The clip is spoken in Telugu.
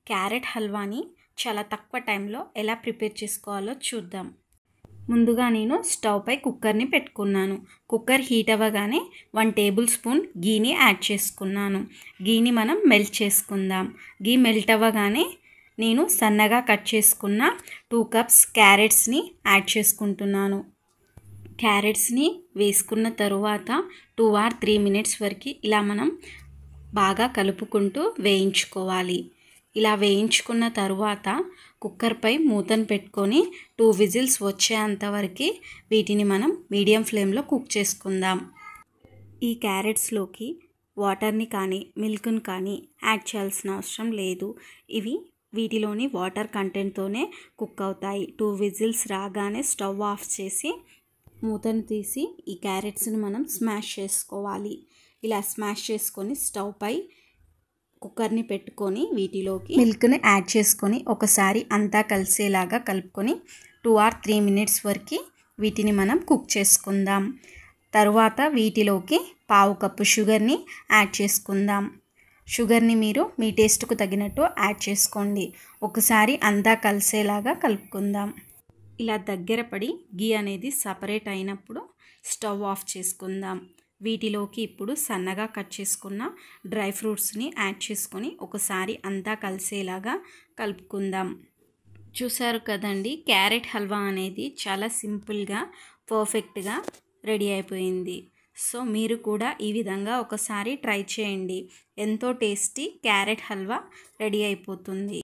క్యారెట్ హల్వాని చాలా తక్కువ టైంలో ఎలా ప్రిపేర్ చేసుకోవాలో చూద్దాం. ముందుగా నేను స్టవ్ పై కుక్కర్ని పెట్టుకున్నాను. కుక్కర్ హీట్ అవ్వగానే 1 టేబుల్ స్పూన్ గీని యాడ్ చేసుకున్నాను. గీని మనం మెల్ట్ చేసుకుందాం. గీ మెల్ట్ అవ్వగానే నేను సన్నగా కట్ చేసుకున్న 2 కప్స్ క్యారెట్స్ని యాడ్ చేసుకుంటున్నాను. క్యారెట్స్ని వేసుకున్న తరువాత 2 or 3 మినిట్స్ వరకు ఇలా మనం బాగా కలుపుకుంటూ వేయించుకోవాలి. ఇలా వేయించుకున్న తరువాత కుక్కర్పై మూతను పెట్టుకొని 2 విజిల్స్ వచ్చేంత వరకు వీటిని మనం మీడియం ఫ్లేమ్లో కుక్ చేసుకుందాం. ఈ క్యారెట్స్లోకి వాటర్ని కానీ మిల్క్ని కానీ యాడ్ చేయాల్సిన అవసరం లేదు. వీటిలోని వాటర్ కంటెంట్తోనే కుక్ అవుతాయి. 2 విజిల్స్ రాగానే స్టవ్ ఆఫ్ చేసి మూతను తీసి ఈ క్యారెట్స్ని మనం స్మాష్ చేసుకోవాలి. ఇలా స్మాష్ చేసుకొని స్టవ్ పై కుక్కర్ని పెట్టుకొని వీటిలోకి మిల్క్ని యాడ్ చేసుకొని ఒకసారి అంతా కలిసేలాగా కలుపుకొని 2 or 3 మినిట్స్ వరకు వీటిని మనం కుక్ చేసుకుందాం. తరువాత వీటిలోకి 1/2 కప్పు షుగర్ని యాడ్ చేసుకుందాం. షుగర్ని మీరు మీ టేస్ట్కు తగినట్టు యాడ్ చేసుకోండి. ఒకసారి అంతా కలిసేలాగా కలుపుకుందాం. ఇలా దగ్గర పడి గీ అనేది సపరేట్ అయినప్పుడు స్టవ్ ఆఫ్ చేసుకుందాం. వీటిలోకి ఇప్పుడు సన్నగా కట్ చేసుకున్న డ్రై ఫ్రూట్స్ని యాడ్ చేసుకొని ఒకసారి అంతా కలిసేలాగా కలుపుకుందాం. చూసారు కదండి, క్యారెట్ హల్వా అనేది చాలా సింపుల్గా పర్ఫెక్ట్గా రెడీ అయిపోయింది. సో మీరు కూడా ఈ విధంగా ఒకసారి ట్రై చేయండి. ఎంతో టేస్టీ క్యారెట్ హల్వా రెడీ అయిపోతుంది.